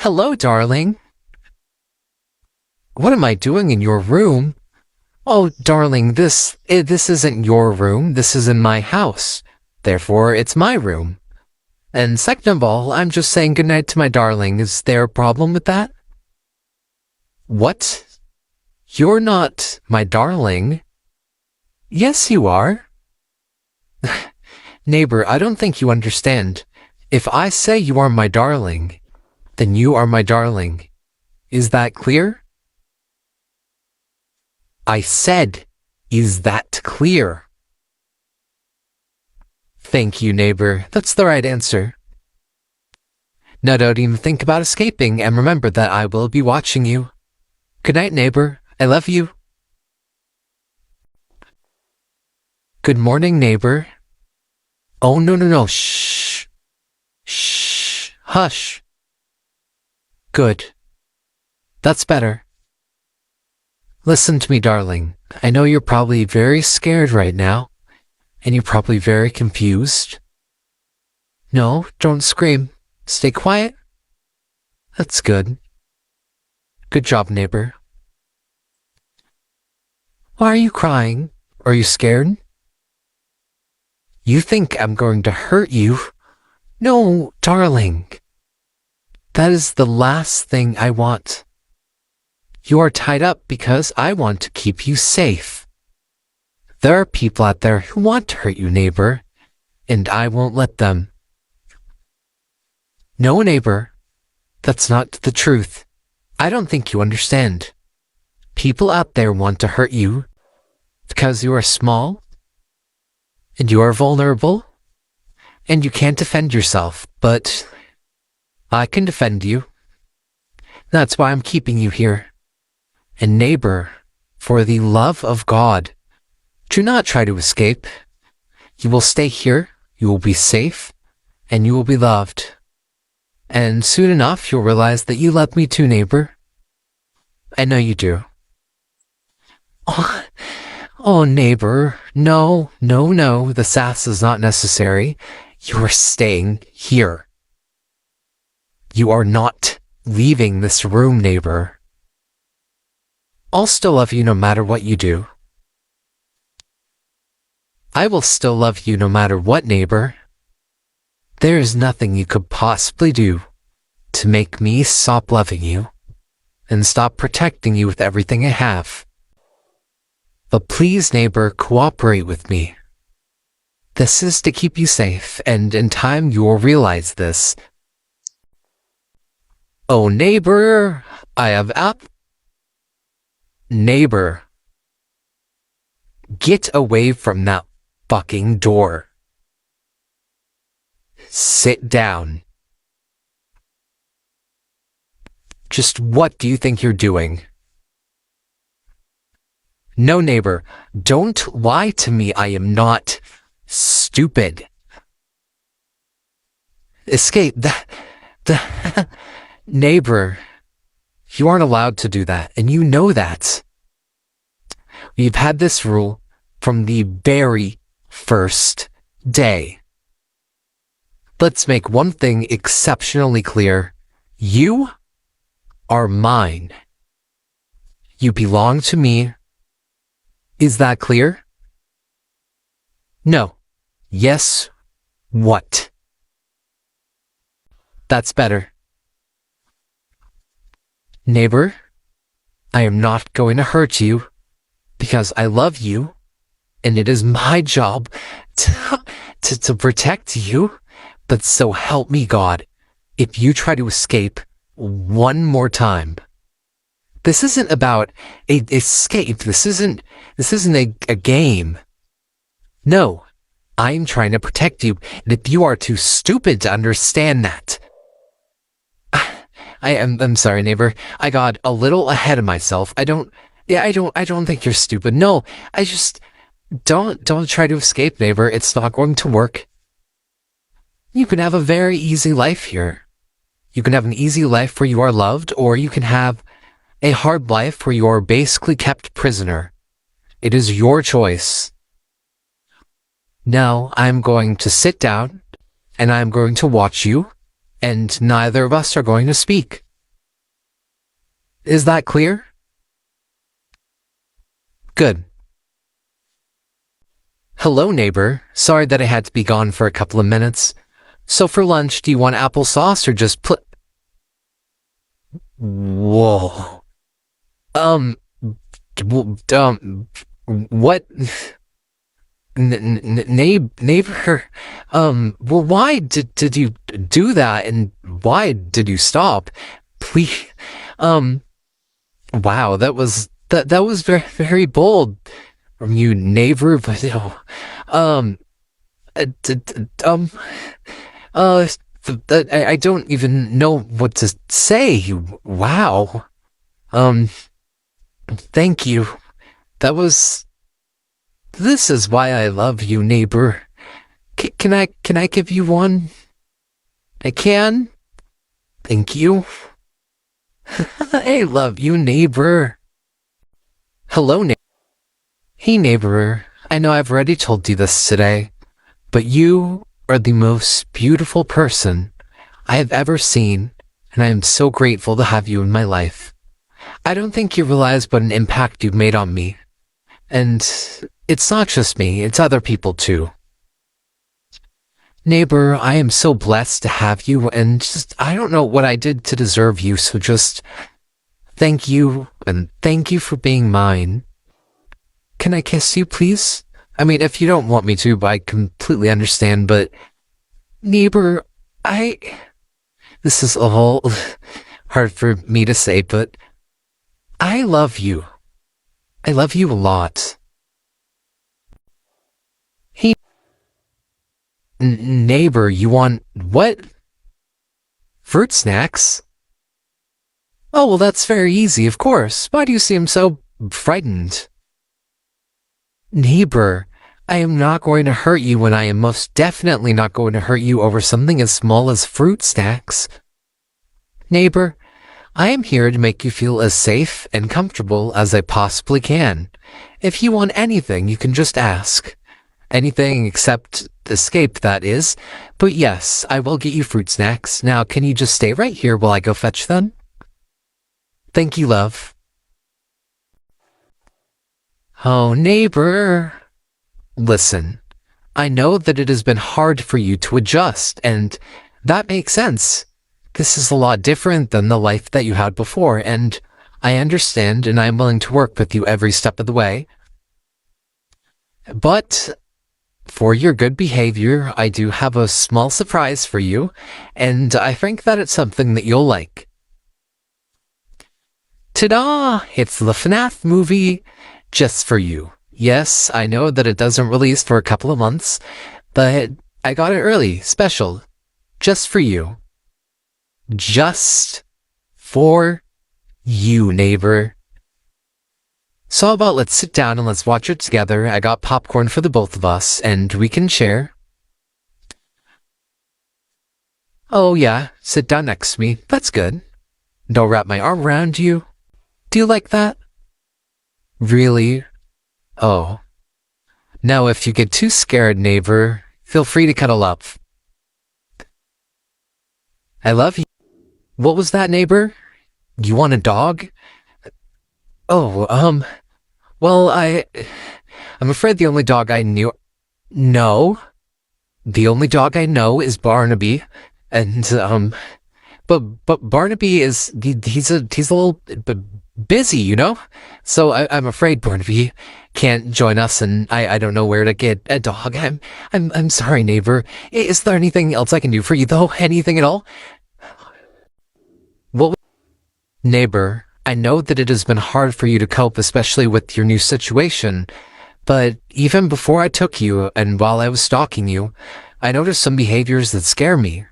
Hello, darling. What am I doing in your room? Oh, darling, this isn't your room. This is in my house. Therefore, it's my room. And second of all, I'm just saying goodnight to my darling. Is there a problem with that? What? You're not my darling. Yes, you are. Neighbor, I don't think you understand. If I say you are my darling, then you are my darling. Is that clear? I said, is that clear? Thank you, neighbor. That's the right answer. Now don't even think about escaping, and remember that I will be watching you. Good night, neighbor. I love you. Good morning, neighbor. Oh, no. Shh. Shh. Hush. Good. That's better. Listen to me, darling. I know you're probably very scared right now, and you're probably very confused. No, don't scream. Stay quiet. That's good. Good job, neighbor. Why are you crying? Are you scared? You think I'm going to hurt you? No, darling. That is the last thing I want. You are tied up because I want to keep you safe. There are people out there who want to hurt you, neighbor, and I won't let them. No, neighbor, that's not the truth. I don't think you understand. People out there want to hurt you because you are small, and you are vulnerable, and you can't defend yourself, but I can defend you. That's why I'm keeping you here. And neighbor, for the love of God, do not try to escape. You will stay here, you will be safe, and you will be loved. And soon enough, you'll realize that you love me too, neighbor. I know you do. Oh, neighbor, no, the sass is not necessary. You are staying here. You are not leaving this room, neighbor. I'll still love you no matter what you do. I will still love you no matter what, neighbor. There is nothing you could possibly do to make me stop loving you and stop protecting you with everything I have. But please, neighbor, cooperate with me. This is to keep you safe, and in time you will realize this. Oh, neighbor, I have up. Neighbor, get away from that fucking door. Sit down. Just what do you think you're doing? No, neighbor, don't lie to me. I am not stupid. Escape. Neighbor, you aren't allowed to do that, and you know that. We've had this rule from the very first day. Let's make one thing exceptionally clear. You are mine. You belong to me. Is that clear? No. Yes. What? That's better. Neighbor, I am not going to hurt you because I love you, and it is my job to protect you. But so help me God, if you try to escape one more time. This isn't about an escape. This isn't a game. No, I'm trying to protect you, and if you are too stupid to understand that, I'm sorry, neighbor. I got a little ahead of myself. I don't think you're stupid. No, I just don't try to escape, neighbor. It's not going to work. You can have a very easy life here. You can have an easy life where you are loved, or you can have a hard life where you are basically kept prisoner. It is your choice. Now I'm going to sit down, and I'm going to watch you, and neither of us are going to speak. Is that clear? Good. Hello, neighbor. Sorry that I had to be gone for a couple of minutes. So for lunch, do you want applesauce or just Whoa. Um, what? Neighbor, well, why did you do that, and why did you stop? Please, um, wow, that was very bold from you, neighbor, but, um, d- d- um, uh, I don't even know what to say. Wow. Um, thank you. That was, this is why I love you, neighbor. Can I give you one? I can? Thank you. I love you, neighbor. Hello, neighbor. Hey, neighbor. I know I've already told you this today, but you are the most beautiful person I have ever seen, and I am so grateful to have you in my life. I don't think you realize what an impact you've made on me. And it's not just me, it's other people too. Neighbor, I am so blessed to have you, and I don't know what I did to deserve you, so just thank you, and thank you for being mine. Can I kiss you, please? I mean, if you don't want me to, I completely understand, but neighbor, this is all hard for me to say, but I love you. I love you a lot. Hey, neighbor, you want what? Fruit snacks? Oh, well, that's very easy, of course. Why do you seem so frightened? Neighbor, I am not going to hurt you when I am most definitely not going to hurt you over something as small as fruit snacks. Neighbor, I am here to make you feel as safe and comfortable as I possibly can. If you want anything, you can just ask. Anything except escape, that is. But yes, I will get you fruit snacks. Now, can you just stay right here while I go fetch them? Thank you, love. Oh, neighbor. Listen, I know that it has been hard for you to adjust, and that makes sense. This is a lot different than the life that you had before, and I understand, and I am willing to work with you every step of the way. But for your good behavior, I do have a small surprise for you, and I think that it's something that you'll like. Ta-da! It's the FNAF movie just for you. Yes, I know that it doesn't release for a couple of months, but I got it early, special, just for you. Just for you, neighbor. So how about let's sit down and let's watch it together. I got popcorn for the both of us, and we can share. Oh yeah, sit down next to me. That's good. And I'll wrap my arm around you. Do you like that? Really? Oh. Now if you get too scared, neighbor, feel free to cuddle up. I love you. What was that, neighbor? You want a dog? Oh, well, I'm afraid the only dog I knew... No. The only dog I know is Barnaby, and, but Barnaby is, he's a little busy, you know? So I'm afraid Barnaby can't join us, and I don't know where to get a dog. I'm sorry, neighbor. Is there anything else I can do for you, though? Anything at all? What? Neighbor, I know that it has been hard for you to cope, especially with your new situation, but even before I took you, and while I was stalking you, I noticed some behaviors that scare me.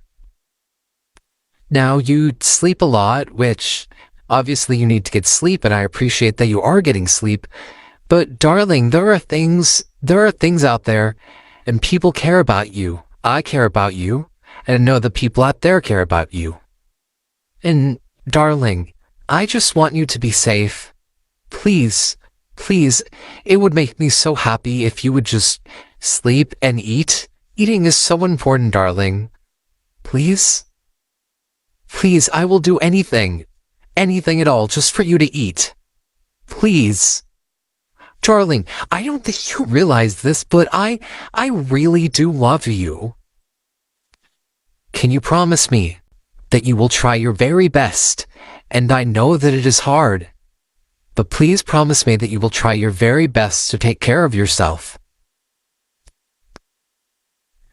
Now, you sleep a lot, which obviously you need to get sleep, and I appreciate that you are getting sleep, but darling, there are things out there, and people care about you. I care about you, and I know the people out there care about you. And darling, I just want you to be safe. Please, please, it would make me so happy if you would just sleep and eat. Eating is so important, darling. Please? Please, I will do anything. anything at all just for you to eat. Please. Darling, I don't think you realize this, but I really do love you. Can you promise me that you will try your very best? And I know that it is hard, but please promise me that you will try your very best to take care of yourself.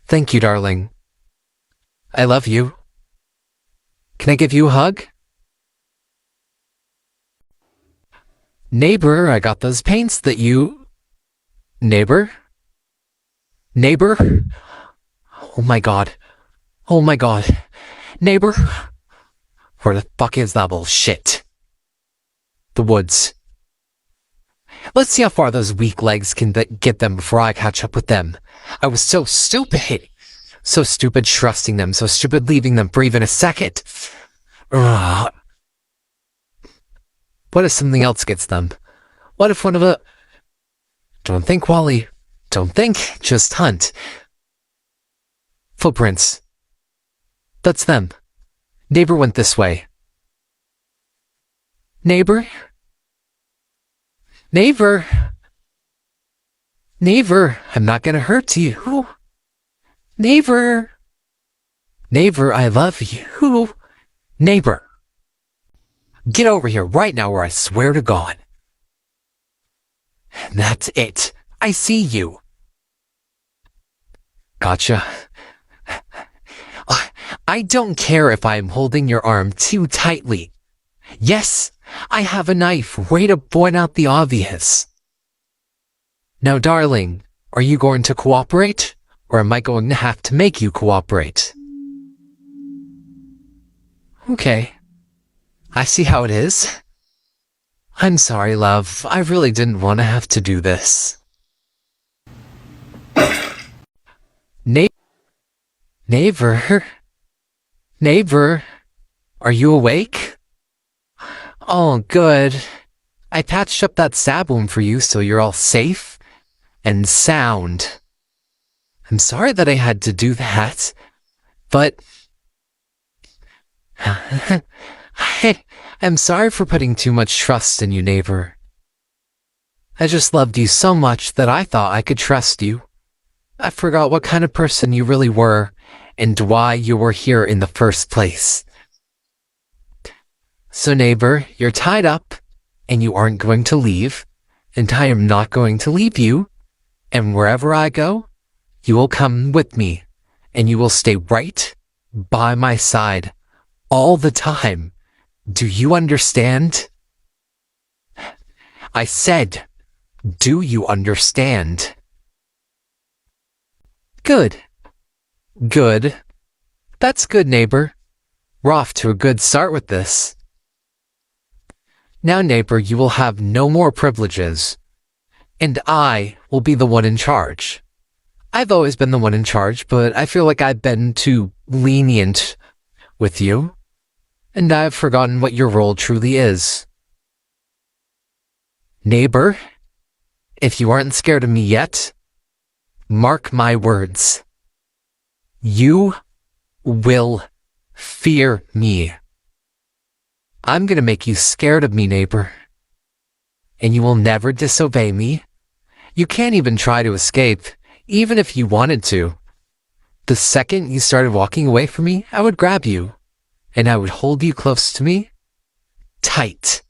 Thank you, darling. I love you. Can I give you a hug? Neighbor, I got those paints that you... Neighbor? Neighbor? Oh my god. Oh my god. Neighbor? Where the fuck is that bullshit? The woods. Let's see how far those weak legs can get them before I catch up with them. I was so stupid. So stupid trusting them, so stupid leaving them for even a second. Ugh. What if something else gets them? What if one of the... Don't think, Wally. Don't think, just hunt. Footprints. That's them. Neighbor went this way. Neighbor? Neighbor? Neighbor, I'm not gonna hurt you. Neighbor? Neighbor, I love you. Neighbor. Get over here right now or I swear to God. That's it. I see you. Gotcha. I don't care if I'm holding your arm too tightly. Yes, I have a knife. Way to point out the obvious. Now, darling, are you going to cooperate? Or am I going to have to make you cooperate? Okay. I see how it is. I'm sorry, love. I really didn't want to have to do this. Neighbor? Neighbor? Are you awake? Oh, good. I patched up that stab wound for you so you're all safe and sound. I'm sorry that I had to do that, but... I'm sorry for putting too much trust in you, neighbor. I just loved you so much that I thought I could trust you. I forgot what kind of person you really were and why you were here in the first place. So, neighbor, you're tied up and you aren't going to leave, and I am not going to leave you, and wherever I go, you will come with me, and you will stay right by my side all the time. Do you understand? I said, do you understand? Good. Good. That's good, neighbor. We're off to a good start with this. Now, neighbor, you will have no more privileges, and I will be the one in charge. I've always been the one in charge, but I feel like I've been too lenient with you, and I've forgotten what your role truly is. Neighbor, if you aren't scared of me yet, mark my words. You will fear me. I'm gonna make you scared of me, neighbor. And you will never disobey me. You can't even try to escape, even if you wanted to. The second you started walking away from me, I would grab you, and I would hold you close to me, tight.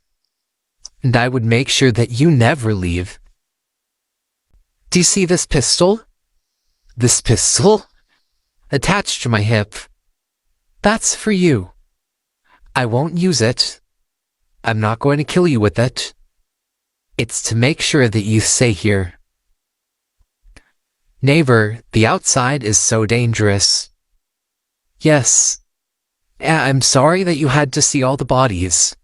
And I would make sure that you never leave. Do you see this pistol? This pistol? Attached to my hip. That's for you. I won't use it. I'm not going to kill you with it. It's to make sure that you stay here. Neighbor, the outside is so dangerous. Yes. I'm sorry that you had to see all the bodies.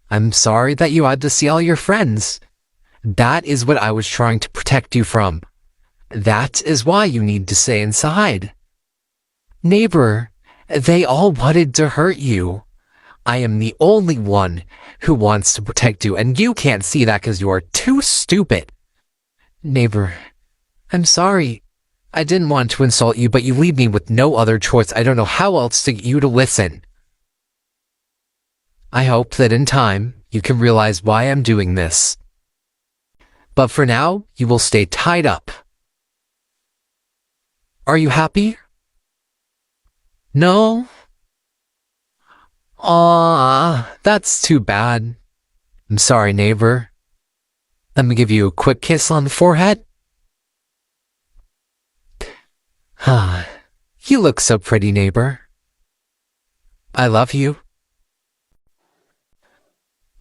I'm sorry that you had to see all your friends. That is what I was trying to protect you from. That is why you need to stay inside. Neighbor, they all wanted to hurt you. I am the only one who wants to protect you, and you can't see that because you are too stupid. Neighbor, I'm sorry. I didn't want to insult you, but you leave me with no other choice. I don't know how else to get you to listen. I hope that in time, you can realize why I'm doing this. But for now, you will stay tied up. Are you happy? No? Aw, that's too bad. I'm sorry, neighbor. Let me give you a quick kiss on the forehead. Ah, you look so pretty, neighbor. I love you.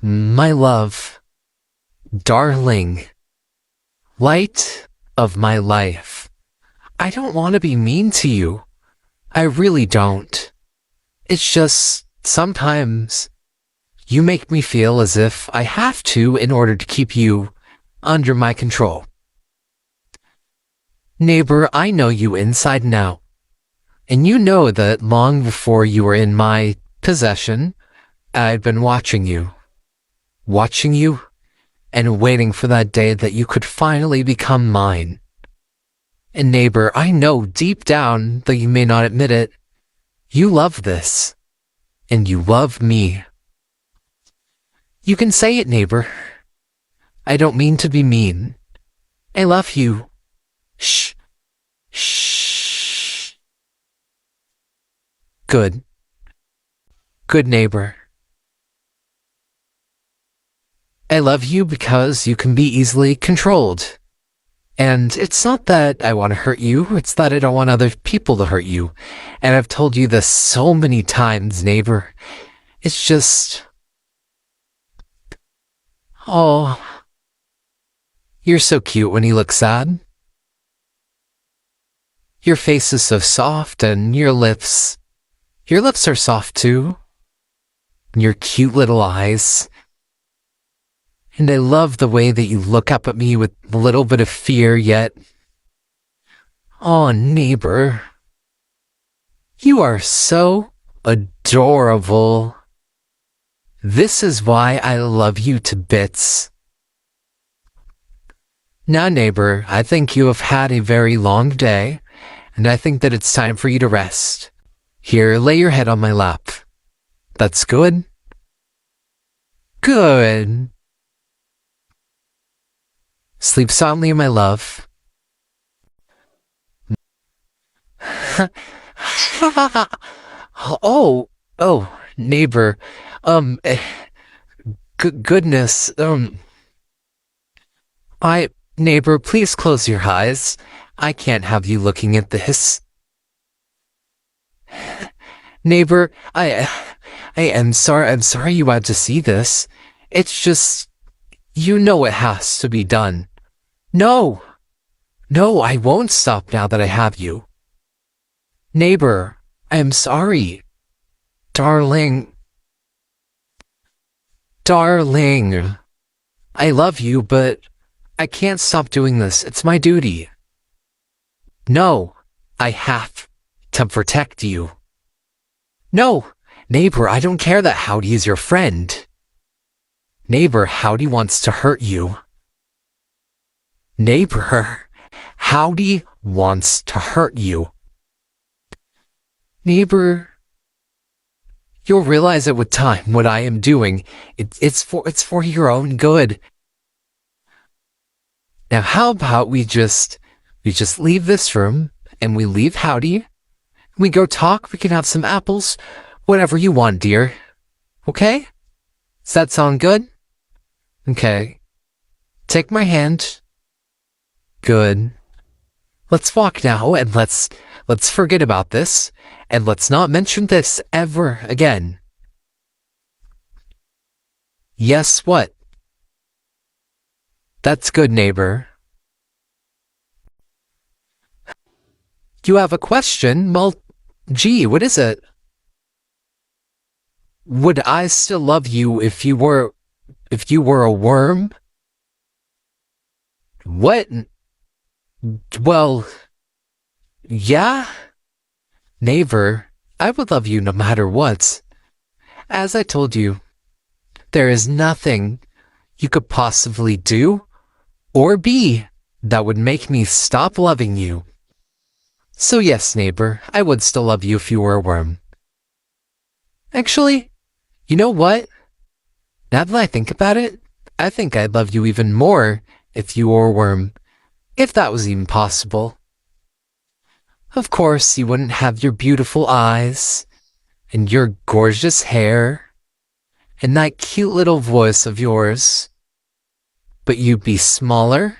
My love, darling, light of my life. I don't want to be mean to you. I really don't. It's just, sometimes, you make me feel as if I have to in order to keep you under my control. Neighbor, I know you inside and out. And you know that long before you were in my possession, I'd been watching you. Watching you, and waiting for that day that you could finally become mine. And neighbor, I know deep down, though you may not admit it, you love this. And you love me. You can say it, neighbor. I don't mean to be mean. I love you. Shh. Shh. Good. Good neighbor. I love you because you can be easily controlled. And it's not that I want to hurt you, it's that I don't want other people to hurt you. And I've told you this so many times, neighbor. It's just... Oh, you're so cute when you look sad. Your face is so soft, and your lips are soft too. And your cute little eyes. And I love the way that you look up at me with a little bit of fear yet. Oh, neighbor. You are so adorable. This is why I love you to bits. Now, neighbor, I think you have had a very long day, and I think that it's time for you to rest. Here, lay your head on my lap. That's good. Good. Sleep soundly, my love. Oh, neighbor. Goodness. Neighbor, please close your eyes. I can't have you looking at this. Neighbor, I am sorry. I'm sorry you had to see this. It's just, you know it has to be done. No, I won't stop now that I have you. Neighbor, I am sorry. Darling, I love you, but I can't stop doing this. It's my duty. No, I have to protect you. No, neighbor, I don't care that Howdy is your friend. Neighbor, Howdy wants to hurt you. Neighbor, Howdy wants to hurt you. Neighbor, you'll realize it with time what I am doing. It's for your own good. Now how about we just leave this room and we leave Howdy. We go talk, we can have some apples, whatever you want, dear. Okay? Does that sound good? Okay. Take my hand. Good. Let's walk now and let's forget about this and let's not mention this ever again. Yes, what? That's good, neighbor. You have a question? Well, gee, what is it? Would I still love you if you were a worm? What? Well, yeah. Neighbor, I would love you no matter what. As I told you, there is nothing you could possibly do or be that would make me stop loving you. So yes, neighbor, I would still love you if you were a worm. Actually, you know what? Now that I think about it, I think I'd love you even more if you were a worm, if that was even possible. Of course, you wouldn't have your beautiful eyes, and your gorgeous hair, and that cute little voice of yours. But you'd be smaller,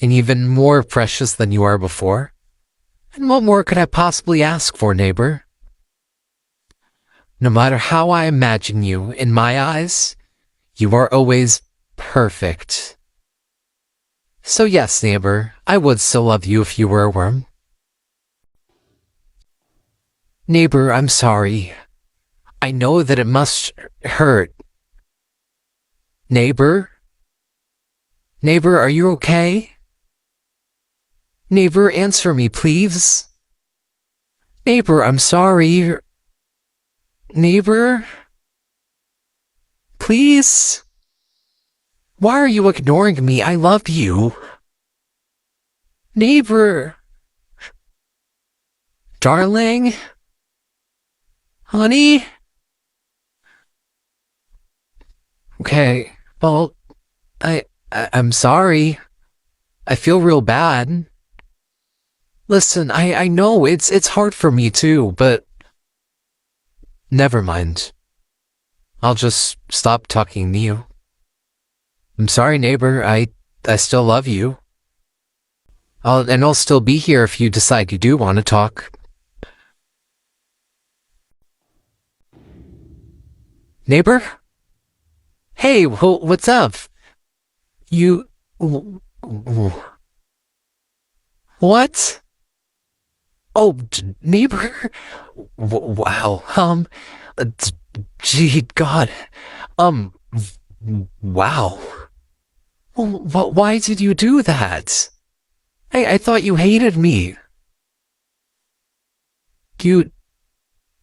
and even more precious than you are before. And what more could I possibly ask for, neighbor? No matter how I imagine you, in my eyes, you are always perfect. So yes, neighbor, I would still love you if you were a worm. Neighbor, I'm sorry. I know that it must hurt. Neighbor? Neighbor, are you okay? Neighbor, answer me, please. Neighbor, I'm sorry. Neighbor? Please? Why are you ignoring me? I love you. Neighbor? Darling? Honey? Okay, well, I'm sorry. I feel real bad. Listen, I know it's hard for me too, but never mind. I'll just stop talking to you. I'm sorry, neighbor. I still love you. I'll still be here if you decide you do want to talk. Neighbor? Hey, what's up? You... What? Oh, neighbor? Wow. Gee, God. Wow. Why did you do that? I thought you hated me. You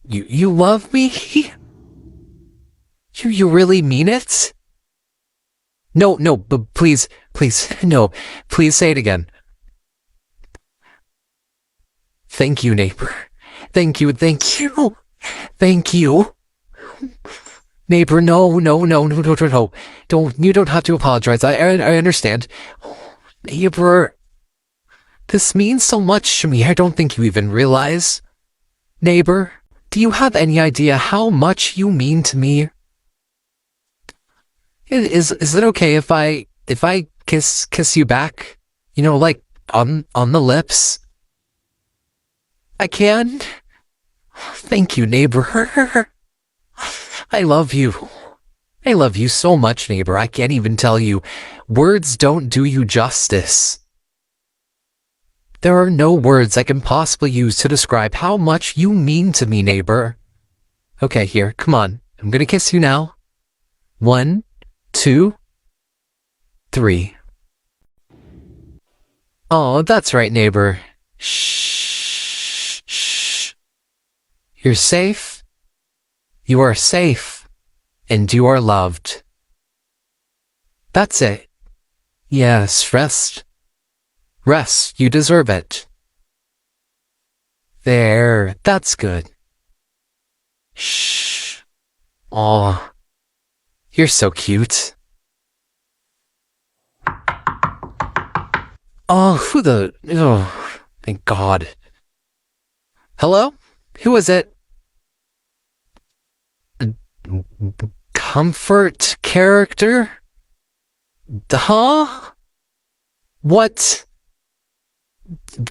love me? You really mean it? No, but please, no. Please say it again. Thank you, neighbor. Thank you. Neighbor, no. You don't have to apologize. I understand. Neighbor, this means so much to me. I don't think you even realize. Neighbor, do you have any idea how much you mean to me? Is it okay if I kiss you back? You know, like on the lips? I can? Thank you, neighbor. I love you. I love you so much, neighbor. I can't even tell you. Words don't do you justice. There are no words I can possibly use to describe how much you mean to me, neighbor. Okay, here, come on. I'm gonna kiss you now. 1, 2, 3. Oh, that's right, neighbor. Shh. You're safe. You are safe. And you are loved. That's it. Yes, rest. Rest, you deserve it. There, that's good. Shh. Aw. You're so cute. Oh, oh, thank God. Hello? Who is it? Comfort character? Huh? What?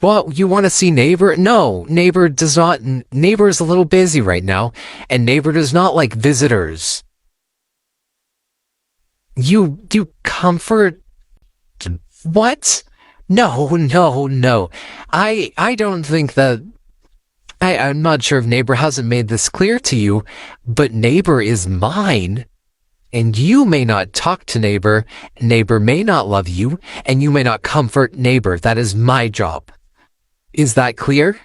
What, you want to see Neighbor? No, Neighbor does not. Neighbor is a little busy right now, and Neighbor does not like visitors. You comfort? What? No. I don't think that. I'm not sure if Neighbor hasn't made this clear to you, but Neighbor is mine. And you may not talk to Neighbor, Neighbor may not love you, and you may not comfort Neighbor. That is my job. Is that clear?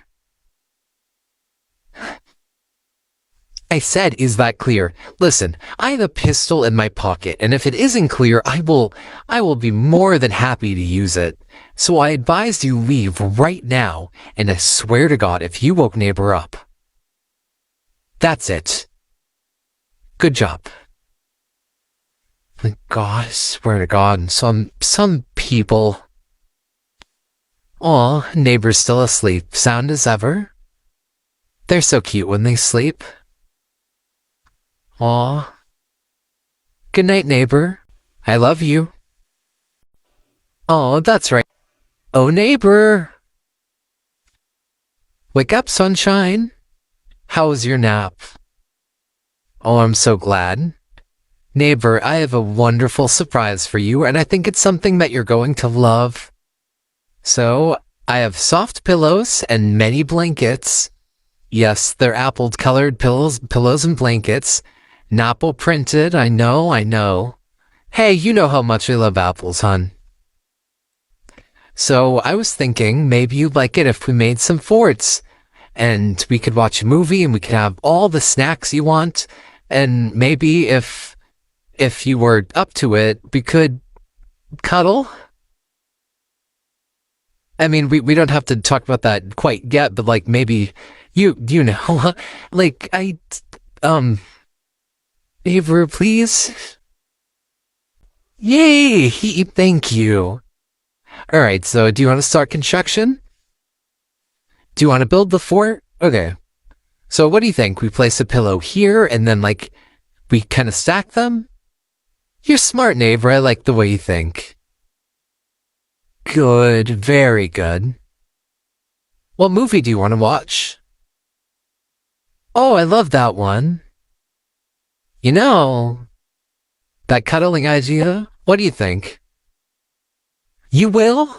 I said, is that clear? Listen, I have a pistol in my pocket, and if it isn't clear, I will be more than happy to use it. So I advise you leave right now, and I swear to God, if you woke Neighbor up. That's it. Good job. My God, I swear to God, some people. Aw, neighbor's still asleep, sound as ever. They're so cute when they sleep. Aw. Good night, neighbor. I love you. Oh, that's right. Oh, neighbor. Wake up, sunshine. How was your nap? Oh, I'm so glad. Neighbor, I have a wonderful surprise for you, and I think it's something that you're going to love. So, I have soft pillows and many blankets. Yes, they're apple-colored pillows and blankets. Apple printed, I know. Hey, you know how much I love apples, hon. So, I was thinking maybe you'd like it if we made some forts. And we could watch a movie and we could have all the snacks you want. And maybe if you were up to it, we could cuddle. I mean, we don't have to talk about that quite yet, but like maybe you know, like Avery, please. Yay! Thank you. All right, so do you want to start construction? Do you want to build the fort? Okay. So what do you think? We place a pillow here and then like we kind of stack them? You're smart, neighbor. I like the way you think. Good, very good. What movie do you want to watch? Oh, I love that one. You know, that cuddling idea? What do you think? You will?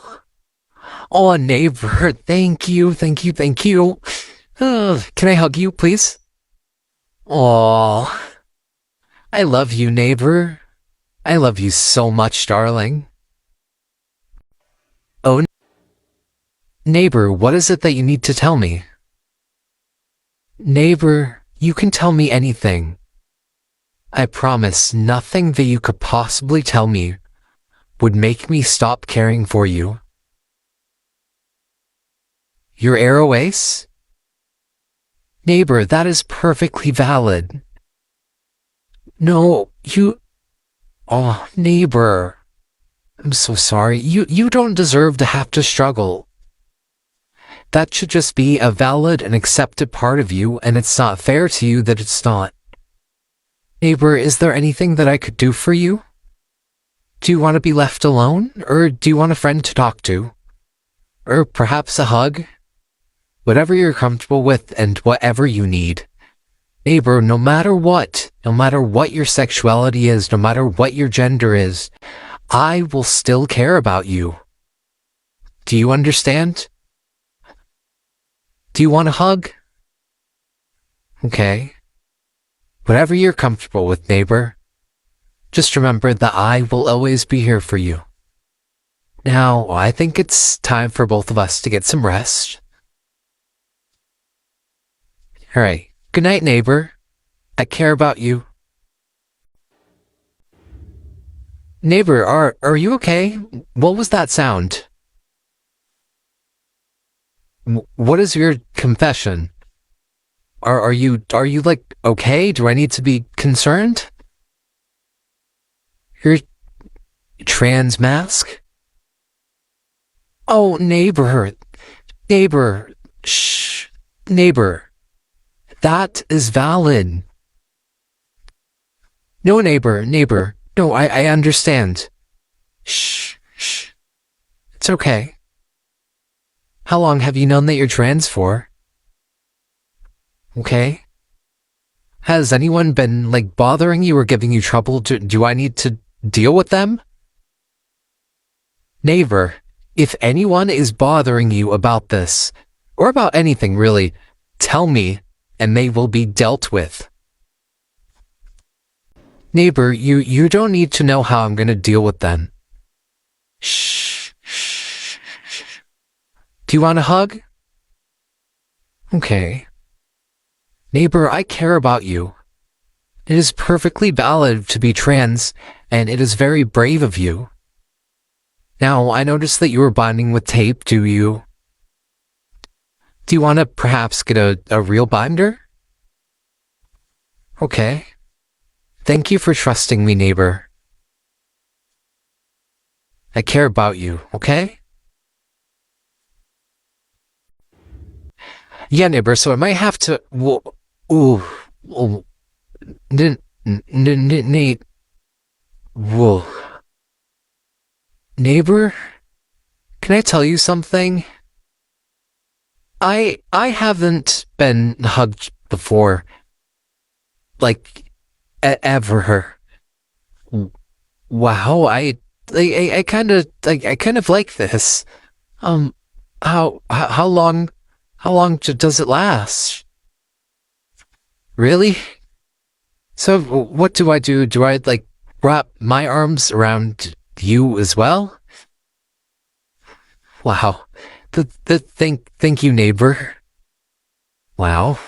Oh, neighbor, thank you. Can I hug you, please? Oh, I love you, neighbor. I love you so much, darling. Oh, neighbor, what is it that you need to tell me? Neighbor, you can tell me anything. I promise nothing that you could possibly tell me would make me stop caring for you. Your arrow ace? Neighbor, that is perfectly valid. No, you... Oh, neighbor. I'm so sorry. You don't deserve to have to struggle. That should just be a valid and accepted part of you, and it's not fair to you that it's not. Neighbor, is there anything that I could do for you? Do you want to be left alone, or do you want a friend to talk to? Or perhaps a hug? Whatever you're comfortable with and whatever you need. Neighbor, no matter what your sexuality is, no matter what your gender is, I will still care about you. Do you understand? Do you want a hug? Okay. Whatever you're comfortable with, neighbor. Just remember that I will always be here for you. Now, I think it's time for both of us to get some rest. Alright, good night, neighbor. I care about you. Neighbor, are you okay? What was that sound? What is your confession? Are you like okay? Do I need to be concerned? Your trans mask? Oh, neighbor, shh, neighbor, that is valid. No, neighbor, no, I understand. Shh, it's okay. How long have you known that you're trans for? Okay. Has anyone been, like, bothering you or giving you trouble? Do I need to deal with them? Neighbor, if anyone is bothering you about this, or about anything really, tell me, and they will be dealt with. Neighbor, you don't need to know how I'm gonna deal with them. Shh. Do you want a hug? Okay. Neighbor, I care about you. It is perfectly valid to be trans, and it is very brave of you. Now, I noticed that you were binding with tape, do you? Do you want to perhaps get a real binder? Okay. Thank you for trusting me, neighbor. I care about you, okay? Yeah, neighbor, so I might have to... Ooh. Ooh. Nate. Whoa. Neighbor, can I tell you something? I haven't been hugged before. Like, ever. Wow, I kind of like this. Um, how long does it last? Really? So what do I do? Do I like wrap my arms around you as well? Wow. Thank you, neighbor. Wow.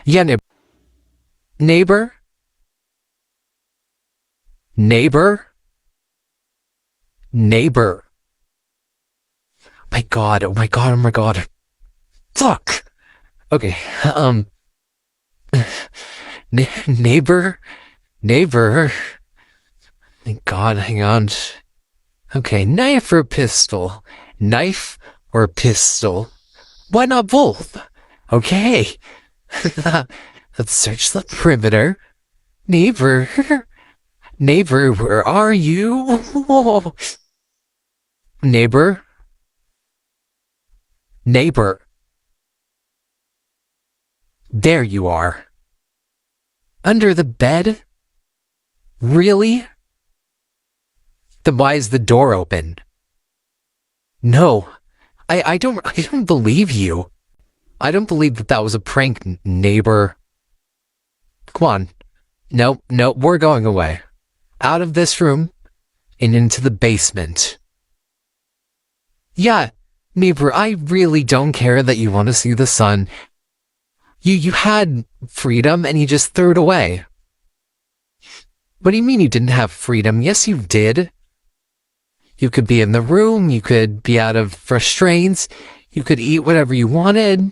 Yeah, neighbor? Neighbor? Neighbor. My god, oh my god, oh my god. Fuck! Okay, neighbor? Neighbor? Thank god, hang on. Okay, knife or pistol? Knife or pistol? Why not both? Okay. Let's search the perimeter. Neighbor? Neighbor, where are you? Neighbor? Neighbor. There you are. Under the bed? Really? Then why is the door open? No. I don't believe you. I don't believe that was a prank, neighbor. Come on. No, we're going away. Out of this room and into the basement. Yeah, neighbor, I really don't care that you want to see the sun. You had freedom and you just threw it away. What do you mean you didn't have freedom? Yes, you did. You could be in the room, you could be out of restraints, you could eat whatever you wanted.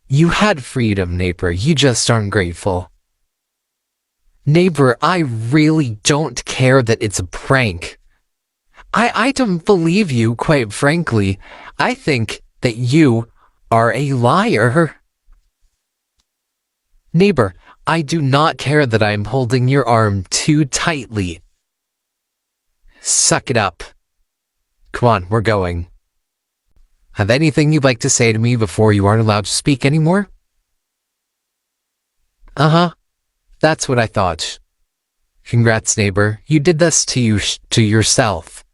You had freedom, neighbor. You just aren't grateful. Neighbor, I really don't care that it's a prank. I don't believe you, quite frankly. I think that you are a liar. Neighbor, I do not care that I am holding your arm too tightly. Suck it up. Come on, we're going. Have anything you'd like to say to me before you aren't allowed to speak anymore? Uh-huh. That's what I thought. Congrats, neighbor. You did this to yourself.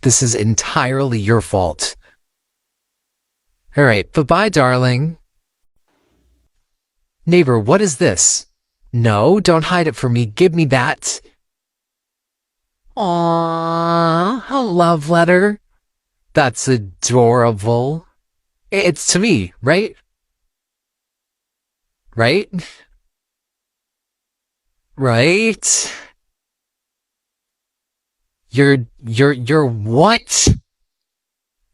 This is entirely your fault. Alright, bye-bye, darling. Neighbor, what is this? No, don't hide it from me. Give me that. Aww, a love letter. That's adorable. It's to me, right? Right? Right? You're what?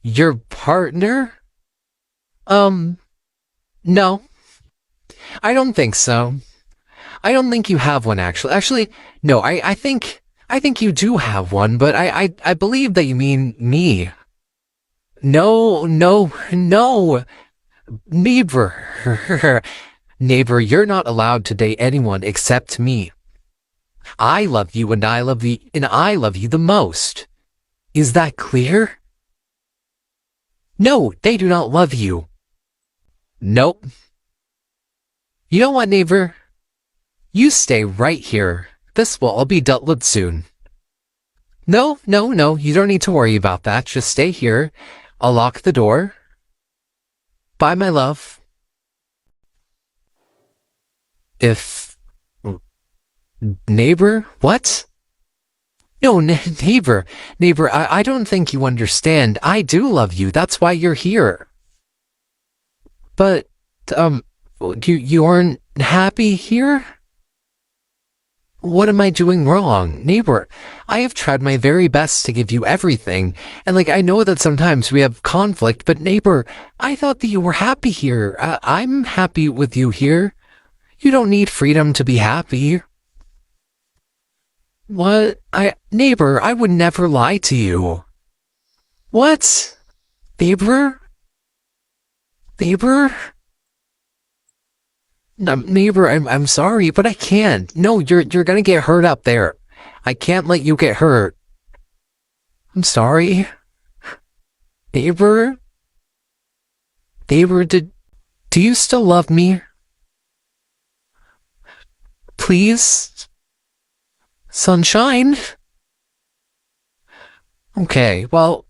Your partner? No. I don't think so. I don't think you have one, actually. Actually, no, I think you do have one, but I believe that you mean me. No. Neighbor. Neighbor, you're not allowed to date anyone except me. I love you and I love you the most. Is that clear? No, they do not love you. Nope. You know what, neighbor? You stay right here. This will all be dealt with soon. No, you don't need to worry about that. Just stay here. I'll lock the door. Bye, my love. If... Neighbor? What? No, neighbor. Neighbor, I don't think you understand. I do love you. That's why you're here. But, you aren't happy here? What am I doing wrong? Neighbor, I have tried my very best to give you everything. And I know that sometimes we have conflict, but neighbor, I thought that you were happy here. I'm happy with you here. You don't need freedom to be happy. What? Neighbor, I would never lie to you. What? Neighbor? Neighbor? Neighbor, I'm sorry, but I can't. No, you're gonna get hurt up there. I can't let you get hurt. I'm sorry. Neighbor? Neighbor, do you still love me? Please? Sunshine? Okay, well,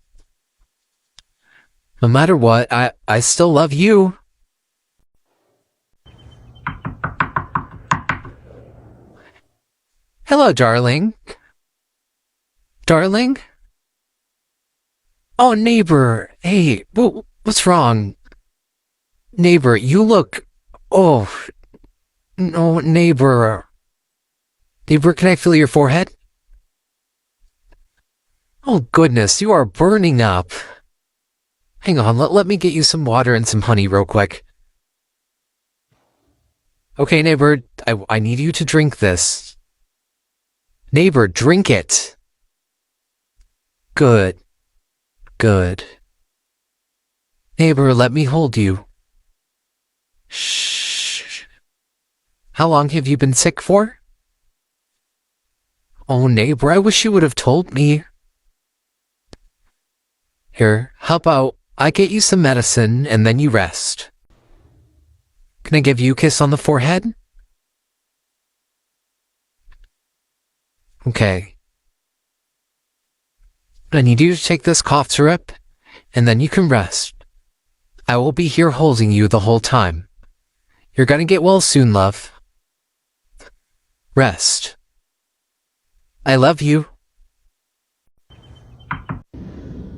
no matter what, I still love you. Hello, darling. Darling? Oh, neighbor. Hey, what's wrong? Neighbor, you look... Oh, no, neighbor. Neighbor, can I feel your forehead? Oh, goodness, you are burning up. Hang on, let me get you some water and some honey real quick. Okay, neighbor, I need you to drink this. Neighbor, drink it. Good. Good. Neighbor, let me hold you. Shh. How long have you been sick for? Oh, neighbor, I wish you would have told me. Here, how about I get you some medicine and then you rest? Can I give you a kiss on the forehead? Okay. I need you to take this cough syrup, and then you can rest. I will be here holding you the whole time. You're gonna get well soon, love. Rest. I love you.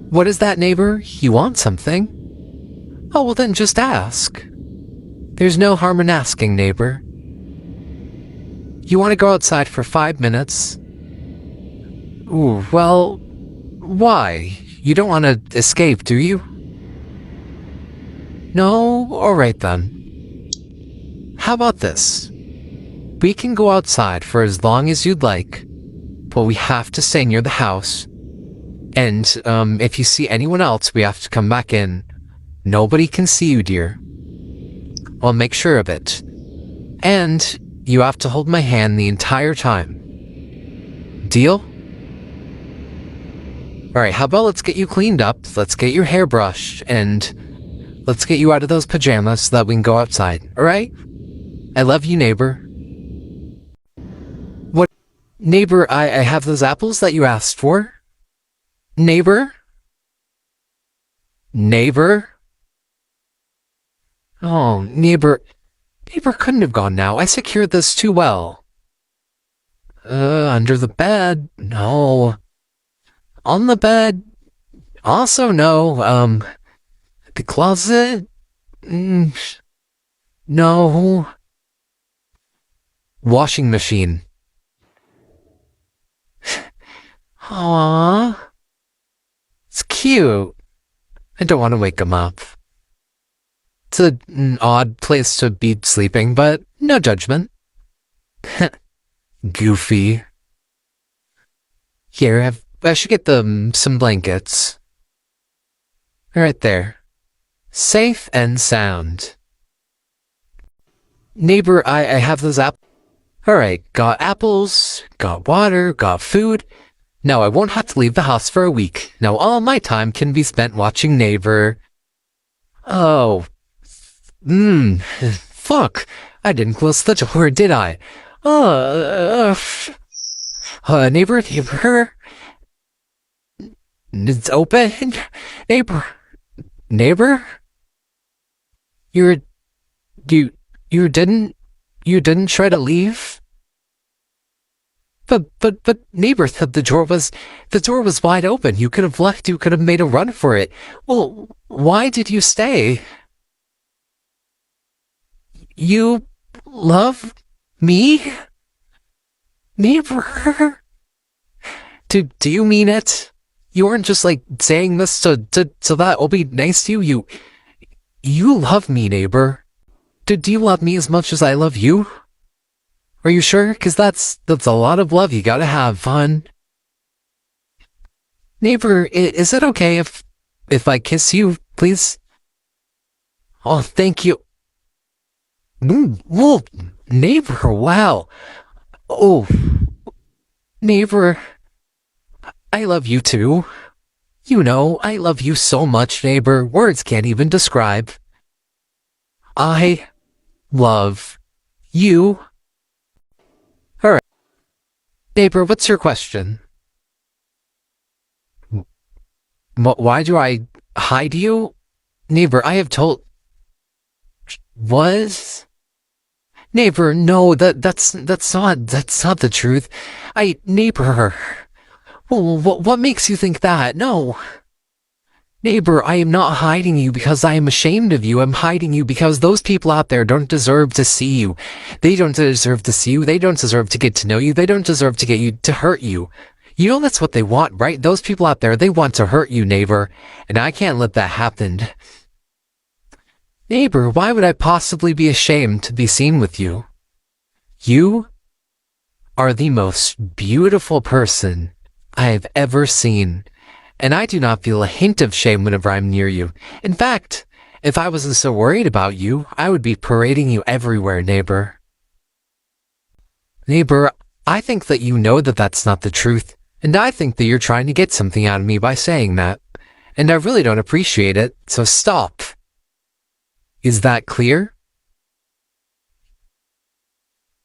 What is that, neighbor? You want something? Oh, well then just ask. There's no harm in asking, neighbor. You want to go outside for 5 minutes? Ooh, well, why? You don't want to escape, do you? No? Alright then. How about this? We can go outside for as long as you'd like, but we have to stay near the house. And, if you see anyone else, we have to come back in. Nobody can see you, dear. I'll make sure of it. And you have to hold my hand the entire time. Deal? Alright, how about let's get you cleaned up, let's get your hair brushed, and let's get you out of those pajamas so that we can go outside, alright? I love you, neighbor. What? Neighbor, I have those apples that you asked for. Neighbor? Neighbor? Oh, neighbor. Neighbor couldn't have gone now. I secured this too well. Under the bed? No. On the bed? Also no. The closet? No. Washing machine. Aww. It's cute. I don't want to wake him up. It's an odd place to be sleeping, but no judgment. Goofy. Here, I should get them some blankets. Right there. Safe and sound. Neighbor, I have those apples. Alright, got apples, got water, got food. Now I won't have to leave the house for a week. Now all my time can be spent watching neighbor. Oh. Fuck. I didn't close the door, did I? Neighbor. It's open. Neighbor? You didn't try to leave? But neighbor, the door was wide open. You could have left, you could have made a run for it. Well, why did you stay? You love me? Neighbor? Do you mean it? You weren't just like saying this so that I'll be nice to you. You love me, neighbor. Do you love me as much as I love you? Are you sure? Because that's a lot of love. You gotta have fun. Neighbor, is it okay if I kiss you, please? Oh, thank you. Whoa, neighbor, wow. Oh, neighbor, I love you too. You know, I love you so much, neighbor. Words can't even describe. I love you. Alright. Neighbor, what's your question? Why do I hide you? Neighbor, I have told... Was? Neighbor, no, that's not the truth. Neighbor... Well, what makes you think that? No. Neighbor, I am not hiding you because I am ashamed of you. I'm hiding you because those people out there don't deserve to see you. They don't deserve to see you. They don't deserve to get to know you. They don't deserve to get you to hurt you. You know that's what they want, right? Those people out there, they want to hurt you, neighbor. And I can't let that happen. Neighbor, why would I possibly be ashamed to be seen with you? You are the most beautiful person I have ever seen, and I do not feel a hint of shame whenever I'm near you. In fact, if I wasn't so worried about you, I would be parading you everywhere, neighbor. Neighbor, I think that you know that that's not the truth, and I think that you're trying to get something out of me by saying that, and I really don't appreciate it, so stop. Is that clear?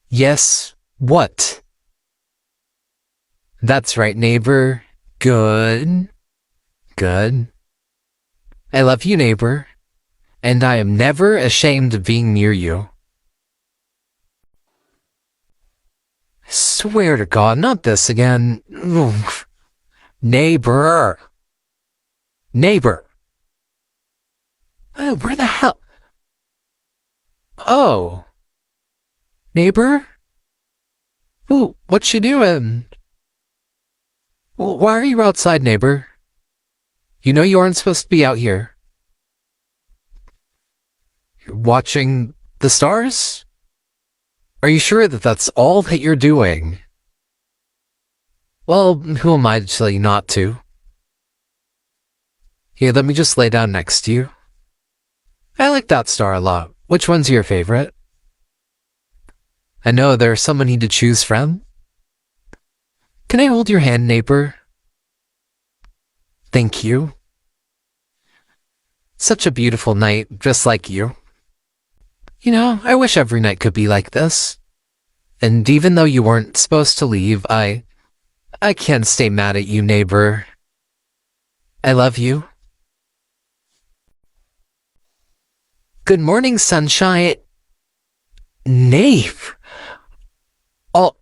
Yes, what? That's right, neighbor. Good. Good. I love you, neighbor. And I am never ashamed of being near you. Swear to God, not this again. Oof. Neighbor. Neighbor. Where the hell? Oh. Neighbor? Ooh, what you doing? Why are you outside, neighbor? You know you aren't supposed to be out here. You're watching the stars? Are you sure that that's all that you're doing? Well, who am I to tell you not to? Here, let me just lay down next to you. I like that star a lot. Which one's your favorite? I know there's so many to choose from. Can I hold your hand, neighbor? Thank you. Such a beautiful night, just like you. You know, I wish every night could be like this. And even though you weren't supposed to leave, I can't stay mad at you, neighbor. I love you. Good morning, sunshine. Neighbor. Oh,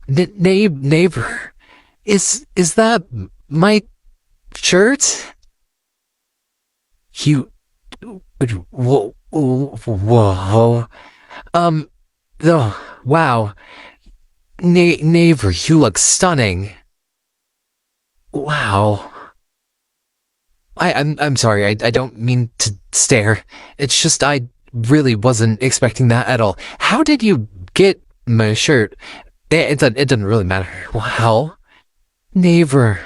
neighbor. Is that my shirt? You... Whoa. Oh, wow. Neighbor, you look stunning. Wow. I'm sorry, I don't mean to stare. It's just I really wasn't expecting that at all. How did you get my shirt? It doesn't really matter. Wow. Neighbor,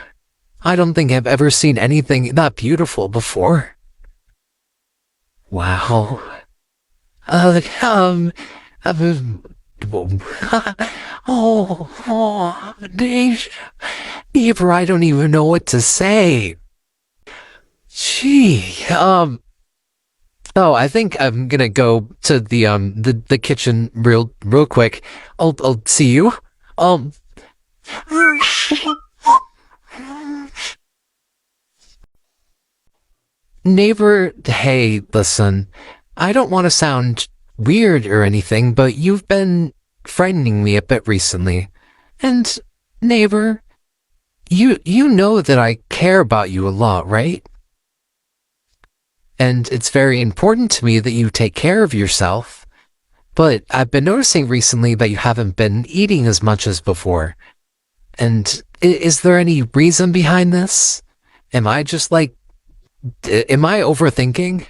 I don't think I've ever seen anything that beautiful before. Wow. Oh, neighbor, I don't even know what to say. Gee, oh, I think I'm gonna go to the kitchen real quick. I'll see you. Neighbor, hey, listen, I don't want to sound weird or anything, but you've been frightening me a bit recently. And, neighbor, you know that I care about you a lot, right? And it's very important to me that you take care of yourself. But I've been noticing recently that you haven't been eating as much as before. And is there any reason behind this? Am I just like... Am I overthinking?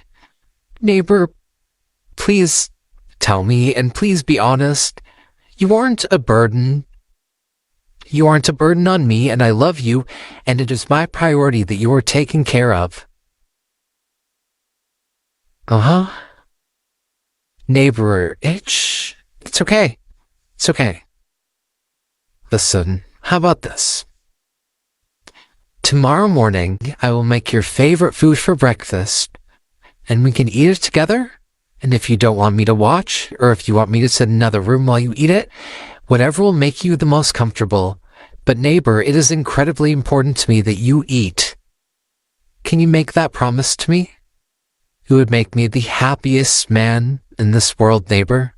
Neighbor, please Tell me, and please be honest. You aren't a burden. You aren't a burden on me, and I love you, and it is my priority that you are taken care of. Uh-huh. Neighbor, it's okay. It's okay. Listen, how about this? Tomorrow morning, I will make your favorite food for breakfast, and we can eat it together. And if you don't want me to watch, or if you want me to sit in another room while you eat it, whatever will make you the most comfortable. But neighbor, it is incredibly important to me that you eat. Can you make that promise to me? It would make me the happiest man in this world, neighbor.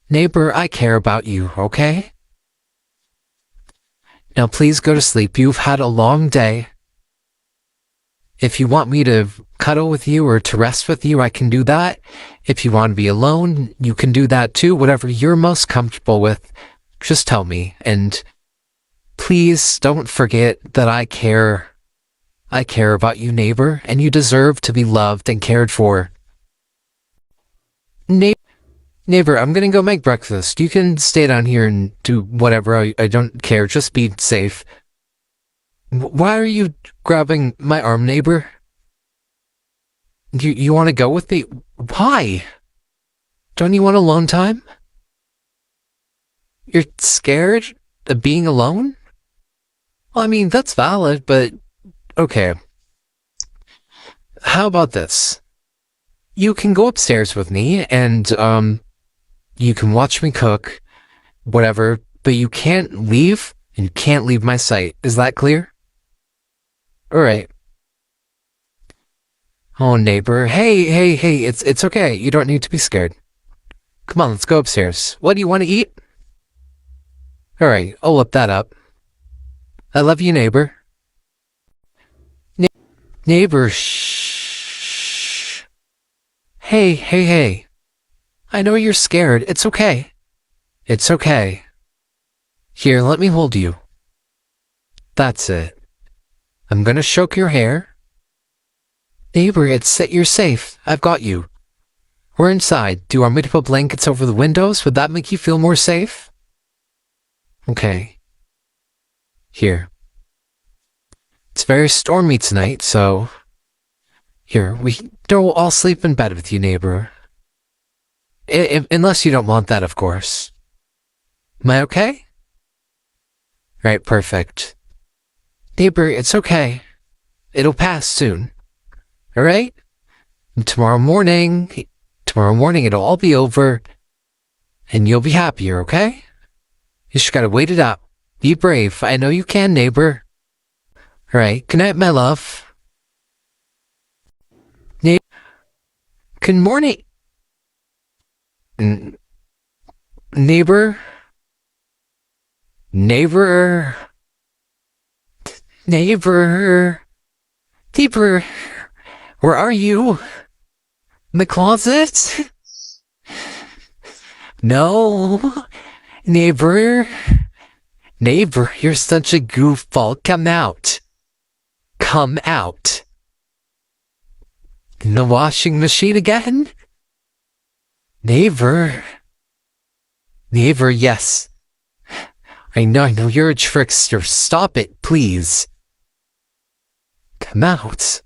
Neighbor, I care about you, okay? Now please go to sleep. You've had a long day. If you want me to cuddle with you or to rest with you, I can do that. If you want to be alone, you can do that too. Whatever you're most comfortable with, just tell me. And please don't forget that I care. I care about you, neighbor, and you deserve to be loved and cared for. Neighbor, I'm gonna go make breakfast. You can stay down here and do whatever. I don't care. Just be safe. Why are you grabbing my arm, neighbor? You want to go with me? Why? Don't you want alone time? You're scared of being alone? Well, I mean, that's valid, but okay. How about this? You can go upstairs with me and, you can watch me cook, whatever, but you can't leave, and you can't leave my sight. Is that clear? Alright. Oh, neighbor. Hey, it's okay. You don't need to be scared. Come on, let's go upstairs. What do you want to eat? Alright, I'll whip that up. I love you, neighbor. Neighbor, shh. Hey. I know you're scared. It's okay. It's okay. Here, let me hold you. That's it. I'm gonna stroke your hair. Neighbor, you're safe. I've got you. We're inside. Do you want me to put blankets over the windows? Would that make you feel more safe? Okay. Here. It's very stormy tonight, so... Here, we don't all sleep in bed with you, neighbor. Unless you don't want that, of course. Am I okay? Right, perfect. Neighbor, it's okay. It'll pass soon. Alright? Tomorrow morning it'll all be over, and you'll be happier, okay? You just gotta wait it out. Be brave. I know you can, neighbor. Alright, good night, my love. Good morning. Neighbor? Neighbor? Where are you? In the closet? No. Neighbor, you're such a goofball. Come out. Come out. In the washing machine again? Neighbor, yes. I know you're a trickster. Stop it, please. Come out.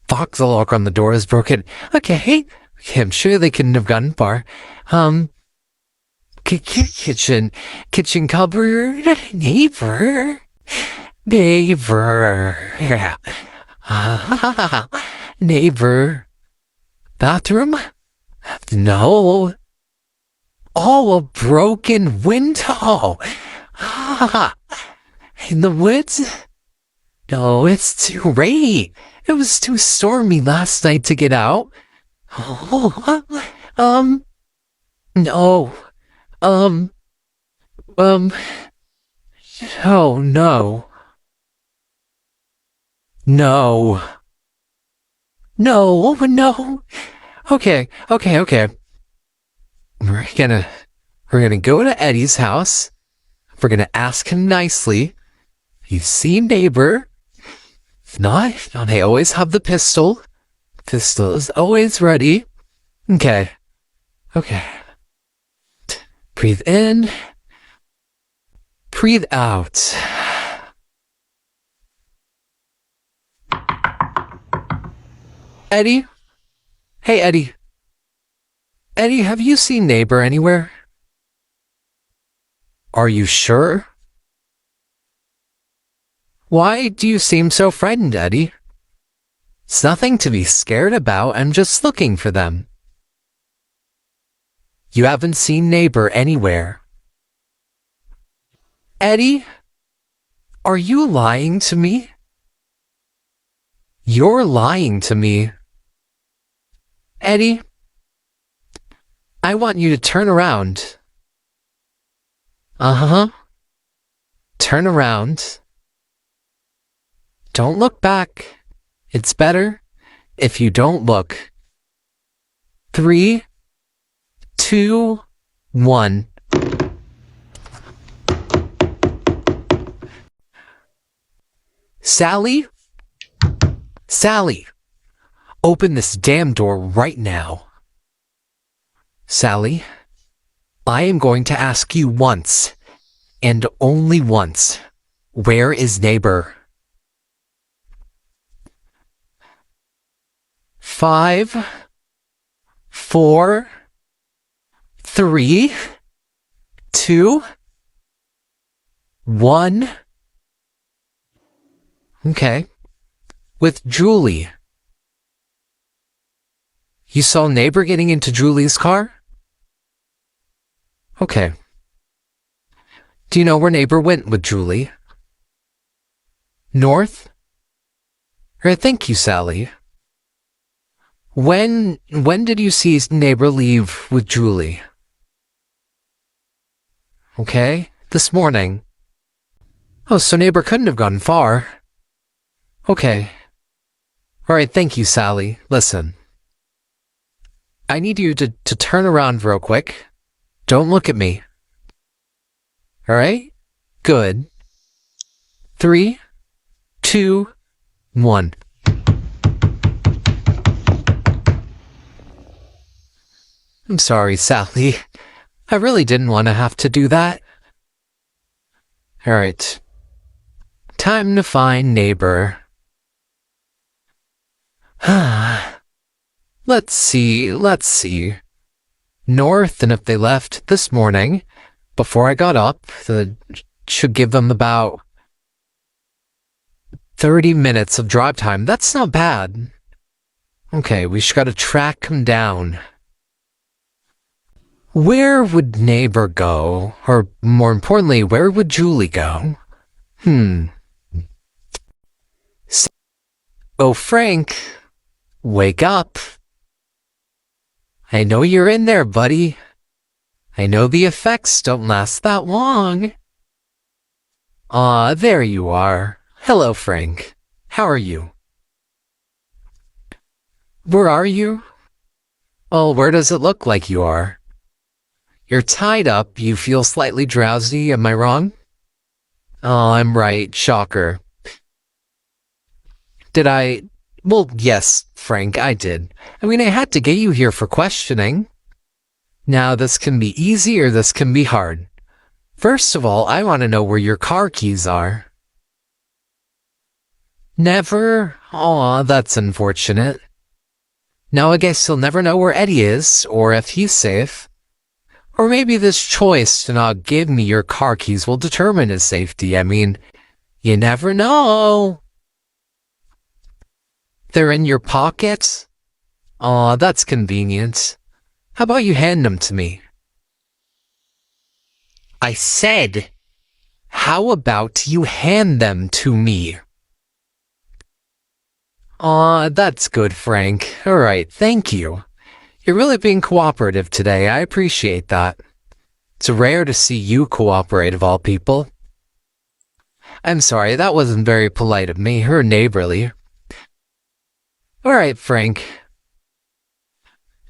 Fuck, the lock on the door is broken. Okay, I'm sure they couldn't have gotten far. Kitchen cupboard, neighbor. Neighbor. Bathroom? No. Oh, a broken window. In the woods? No, it's too late. It was too stormy last night to get out. No. Oh, no. No. Okay. We're gonna go to Eddie's house. We're gonna ask him nicely. You see, neighbor? If not, I always have the pistol. Pistol is always ready. Okay. Okay. Breathe in. Breathe out. Eddie? Hey, Eddie. Eddie, have you seen Neighbor anywhere? Are you sure? Why do you seem so frightened, Eddie? It's nothing to be scared about. I'm just looking for them. You haven't seen Neighbor anywhere. Eddie? Are you lying to me? You're lying to me. Eddie? I want you to turn around. Uh-huh. Turn around. Don't look back. It's better if you don't look. 3, 2, 1. Sally? Sally, open this damn door right now. Sally, I am going to ask you once, and only once, where is Neighbor? 5, 4, 3, 2, 1. Okay. With Julie. You saw Neighbor getting into Julie's car? Okay. Do you know where Neighbor went with Julie? North? Thank you, Sally. When did you see Neighbor leave with Julie? Okay, this morning. Oh, so Neighbor couldn't have gone far. Okay. Alright, thank you, Sally. Listen. I need you to turn around real quick. Don't look at me. Alright? Good. 3, 2, 1. I'm sorry, Sally. I really didn't want to have to do that. Alright. Time to find Neighbor. Let's see. North, and if they left this morning, before I got up, that should give them about 30 minutes of drive time. That's not bad. Okay, we just gotta track them down. Where would Neighbor go? Or, more importantly, where would Julie go? Oh, Frank, wake up. I know you're in there, buddy. I know the effects don't last that long. There you are. Hello, Frank. How are you? Where are you? Well, where does it look like you are? You're tied up. You feel slightly drowsy. Am I wrong? Oh, I'm right. Shocker. Did I... Well, yes, Frank, I did. I mean, I had to get you here for questioning. Now, this can be easy or this can be hard. First of all, I want to know where your car keys are. Never? Aw, that's unfortunate. Now I guess you'll never know where Eddie is, or if he's safe. Or maybe this choice to not give me your car keys will determine his safety. I mean, you never know. They're in your pocket? Aw, that's convenient. How about you hand them to me? I said, how about you hand them to me? Aw, that's good, Frank. Alright, thank you. You're really being cooperative today. I appreciate that. It's rare to see you cooperate of all people. I'm sorry, that wasn't very polite of me, or neighborly. Alright, Frank.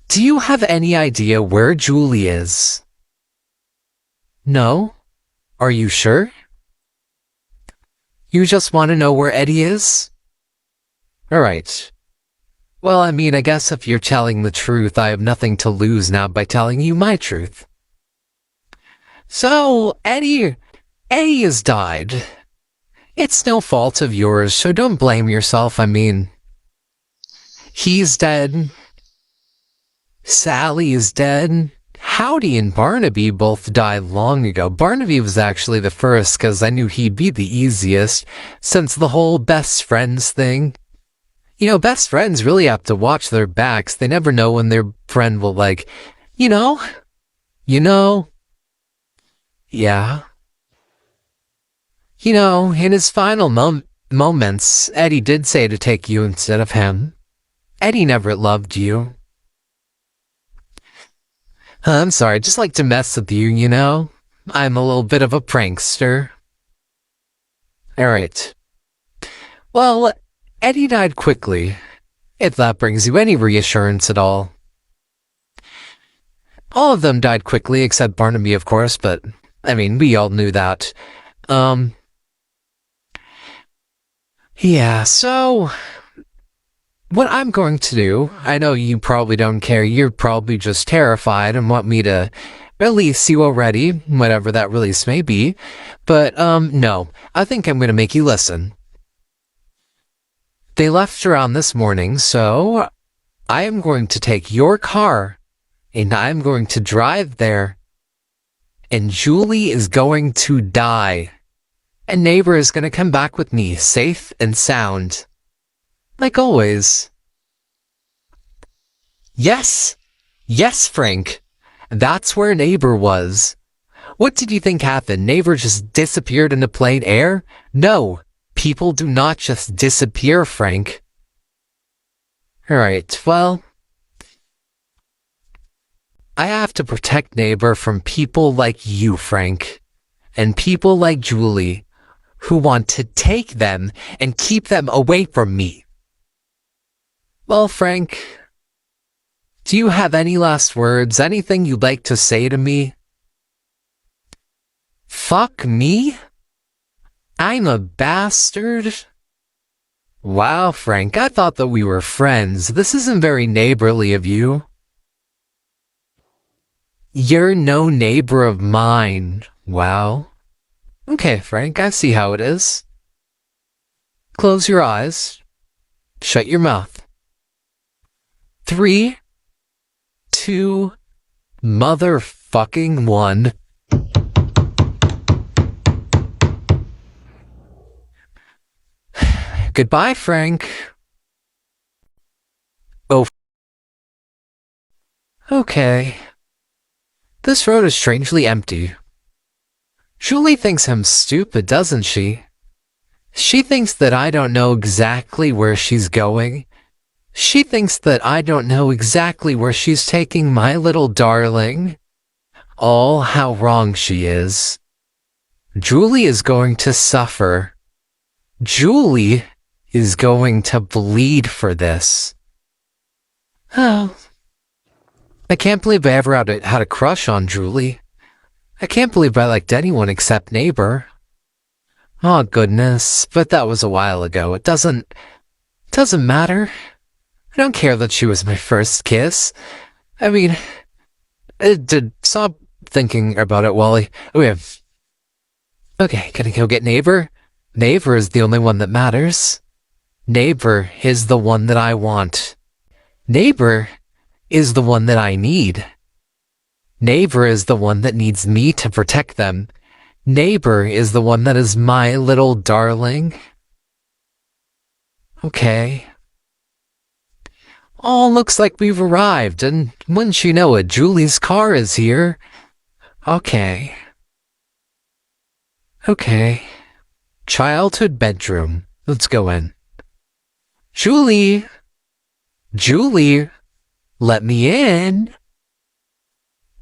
Do you have any idea where Julie is? No? Are you sure? You just want to know where Eddie is? Alright. Well, I mean, I guess if you're telling the truth, I have nothing to lose now by telling you my truth. So, Eddie has died. It's no fault of yours, so don't blame yourself. I mean, he's dead. Sally is dead. Howdy and Barnaby both died long ago. Barnaby was actually the first, because I knew he'd be the easiest, since the whole best friends thing. You know, best friends really have to watch their backs. They never know when their friend will, like, you know, yeah. You know, in his final moments, Eddie did say to take you instead of him. Eddie never loved you. I'm sorry, I just like to mess with you, you know? I'm a little bit of a prankster. Alright. Well, Eddie died quickly, if that brings you any reassurance at all. All of them died quickly, except Barnaby, of course, but, I mean, we all knew that. Yeah, so, what I'm going to do, I know you probably don't care, you're probably just terrified and want me to release you already, whatever that release may be, but, no, I think I'm gonna make you listen. They left around this morning, so I am going to take your car, and I'm going to drive there, and Julie is going to die, and Neighbor is gonna come back with me, safe and sound. Like always. Yes! Yes, Frank! That's where Neighbor was. What did you think happened? Neighbor just disappeared into plain air? No! People do not just disappear, Frank. Alright, well, I have to protect Neighbor from people like you, Frank. And people like Julie, who want to take them and keep them away from me. Well, Frank, do you have any last words? Anything you'd like to say to me? Fuck me? I'm a bastard? Wow, Frank, I thought that we were friends. This isn't very neighborly of you. You're no neighbor of mine. Wow. Okay, Frank, I see how it is. Close your eyes. Shut your mouth. 3, 2, motherfucking 1. Goodbye, Frank. Oh. Okay. This road is strangely empty. Julie thinks I'm stupid, doesn't she? She thinks that I don't know exactly where she's going. She thinks that I don't know exactly where she's taking my little darling. Oh, how wrong she is. Julie is going to suffer. Julie is going to bleed for this. Oh. I can't believe I ever had a crush on Julie. I can't believe I liked anyone except Neighbor. Oh goodness, but that was a while ago. It doesn't matter. I don't care that she was my first kiss. I mean, stop thinking about it, Wally. Okay, gonna go get Neighbor? Neighbor is the only one that matters. Neighbor is the one that I want. Neighbor is the one that I need. Neighbor is the one that needs me to protect them. Neighbor is the one that is my little darling. Okay. Oh, looks like we've arrived, and wouldn't you know it, Julie's car is here. Okay. Okay. Childhood bedroom. Let's go in. Julie! Julie! Let me in!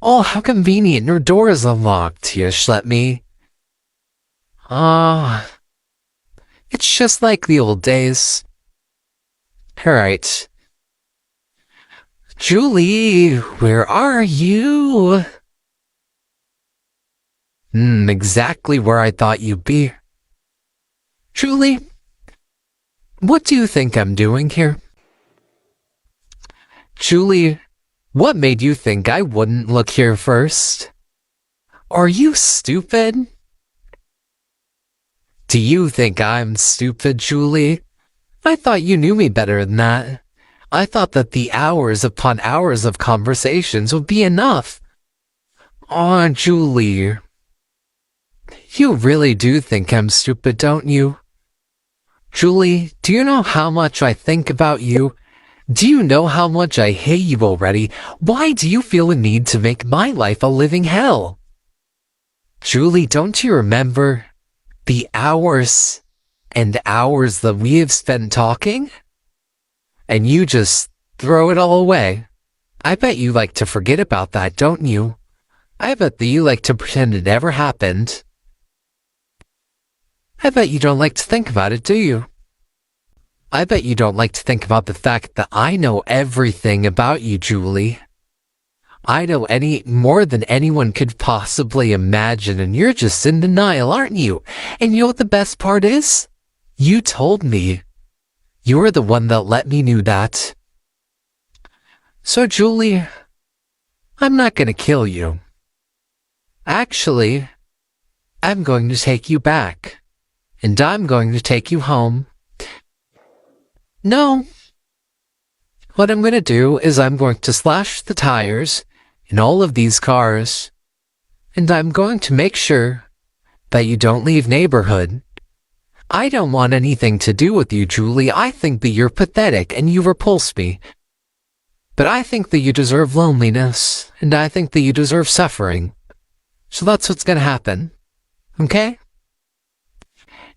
Oh, how convenient. Your door is unlocked. Yes, let me. Ah. It's just like the old days. Alright. Julie, where are you? Exactly where I thought you'd be. Julie, What do you think I'm doing here? Julie, what made you think I wouldn't look here first? Are you stupid? Do you think I'm stupid, Julie? I thought you knew me better than that. I thought that the hours upon hours of conversations would be enough. Aw, Julie. You really do think I'm stupid, don't you? Julie, do you know how much I think about you? Do you know how much I hate you already? Why do you feel a need to make my life a living hell? Julie, don't you remember the hours and hours that we have spent talking? And you just throw it all away. I bet you like to forget about that, don't you? I bet that you like to pretend it never happened. I bet you don't like to think about it, do you? I bet you don't like to think about the fact that I know everything about you, Julie. I know more than anyone could possibly imagine, and you're just in denial, aren't you? And you know what the best part is? You told me. You're the one that let me know that. So, Julie, I'm not gonna kill you. Actually, I'm going to take you back. And I'm going to take you home. No. What I'm going to do is I'm going to slash the tires in all of these cars. And I'm going to make sure that you don't leave neighborhood. I don't want anything to do with you, Julie. I think that you're pathetic and you repulse me. But I think that you deserve loneliness. And I think that you deserve suffering. So that's what's going to happen. Okay?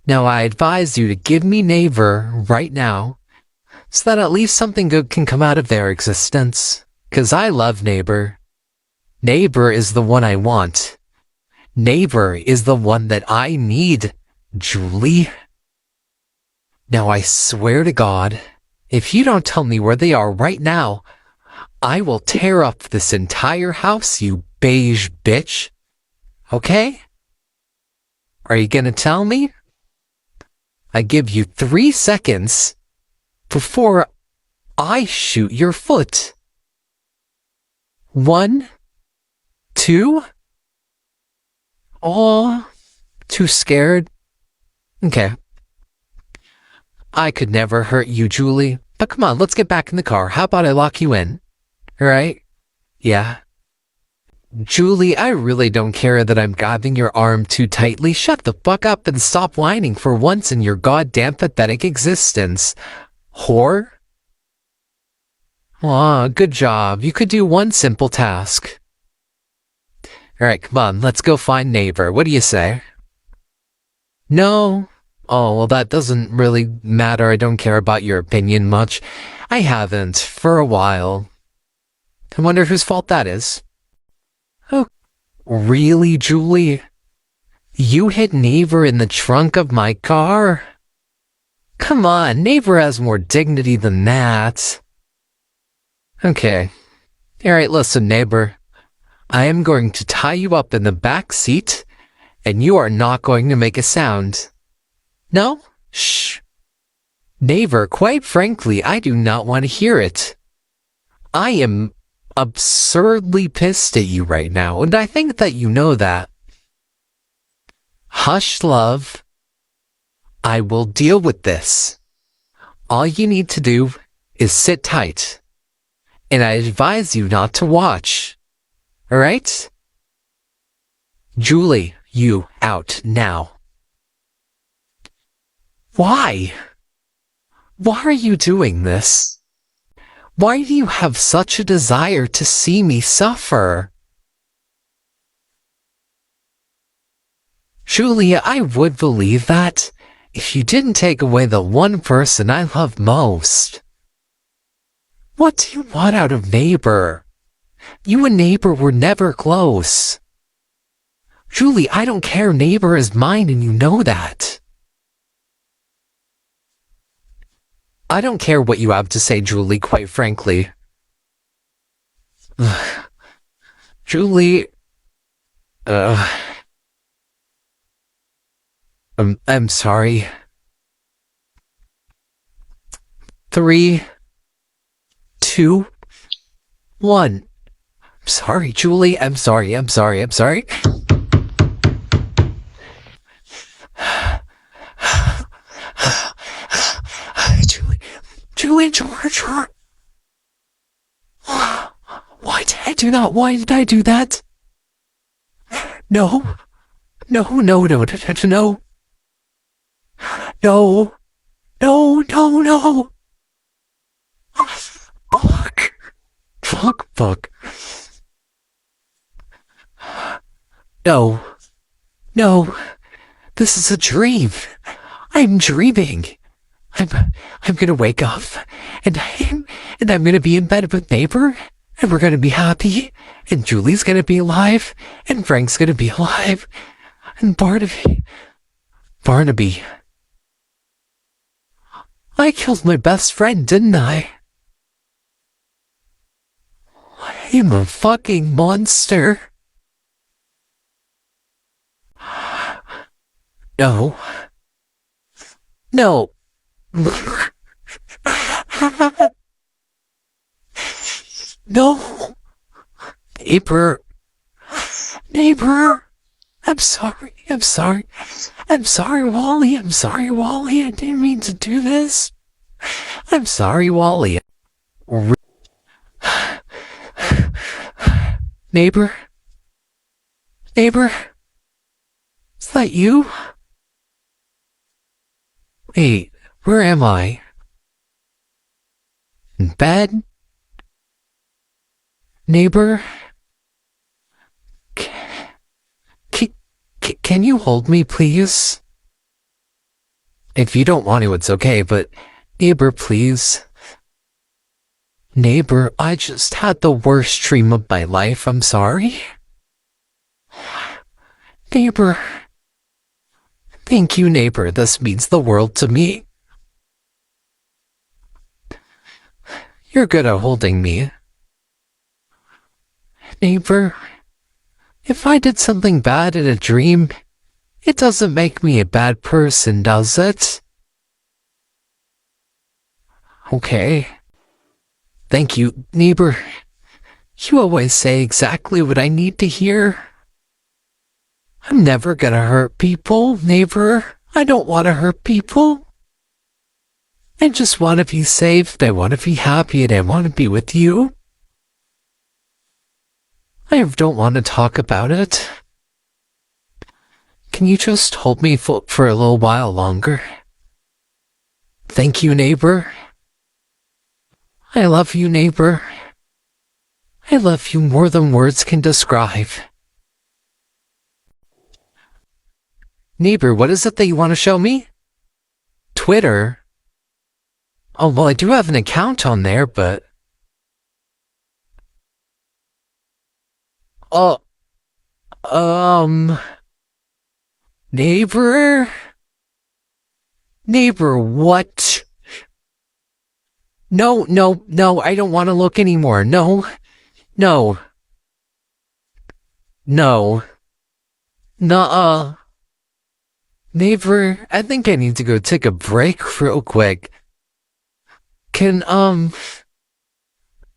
Now I advise you to give me neighbor right now, so that at least something good can come out of their existence. 'Cause I love neighbor. Neighbor is the one I want. Neighbor is the one that I need, Julie. Now I swear to God, if you don't tell me where they are right now, I will tear up this entire house, you beige bitch. Okay? Are you gonna tell me? I give you 3 seconds before I shoot your foot. 1, 2. Oh, too scared? Okay. I could never hurt you, Julie. But come on, let's get back in the car. How about I lock you in? Alright? Yeah. Julie, I really don't care that I'm grabbing your arm too tightly. Shut the fuck up and stop whining for once in your goddamn pathetic existence. Whore? Aw, good job. You could do one simple task. Alright, come on, let's go find neighbor. What do you say? No? Oh, well, that doesn't really matter. I don't care about your opinion much. I haven't for a while. I wonder whose fault that is. Oh, really, Julie? You hit neighbor in the trunk of my car? Come on, neighbor has more dignity than that. Okay. Alright, listen, neighbor. I am going to tie you up in the back seat, and you are not going to make a sound. No? Shh. Neighbor, quite frankly, I do not want to hear it. I am absurdly pissed at you right now, and I think that you know that. Hush, love. I will deal with this. All you need to do is sit tight, and I advise you not to watch. Alright? Julie, you out now. Why? Why are you doing this? Why do you have such a desire to see me suffer? Julia, I would believe that if you didn't take away the one person I love most. What do you want out of neighbor? You and neighbor were never close. Julie, I don't care. Neighbor is mine and you know that. I don't care what you have to say, Julie, quite frankly. Julie, I'm sorry. 3, 2, 1. I'm sorry, Julie. I'm sorry. Julie, George. Why did I do that? Why did I do that? No. No. Fuck. No. This is a dream. I'm dreaming. I'm gonna wake up, and I'm gonna be in bed with neighbor, and we're gonna be happy, and Julie's gonna be alive, and Frank's gonna be alive, and Barnaby. I killed my best friend, didn't I? I'm a fucking monster. No. No. Neighbor. I'm sorry, Wally. I didn't mean to do this. I'm sorry, Wally. Neighbor? Is that you? Wait, where am I? In bed? Neighbor? Can you hold me, please? If you don't want to, it's okay, but neighbor, please. Neighbor, I just had the worst dream of my life. I'm sorry. Neighbor. Thank you, neighbor. This means the world to me. You're good at holding me. Neighbor, if I did something bad in a dream, it doesn't make me a bad person, does it? Okay. Thank you, neighbor. You always say exactly what I need to hear. I'm never gonna hurt people, neighbor. I don't want to hurt people. I just want to be safe, I want to be happy, and I want to be with you. I don't want to talk about it. Can you just hold me for a little while longer? Thank you, neighbor. I love you, neighbor. I love you more than words can describe. Neighbor, what is it that you want to show me? Twitter? Oh, well, I do have an account on there, but... Neighbor? Neighbor, what? No, I don't want to look anymore. No. Nuh-uh. Neighbor, I think I need to go take a break real quick.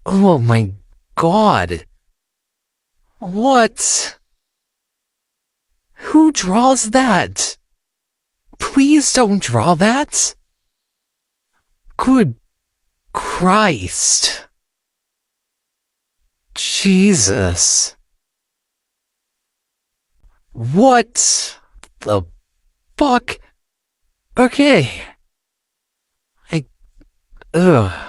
Oh my god. What? Who draws that? Please don't draw that. Good Christ. Jesus. What the fuck? Okay. Ugh.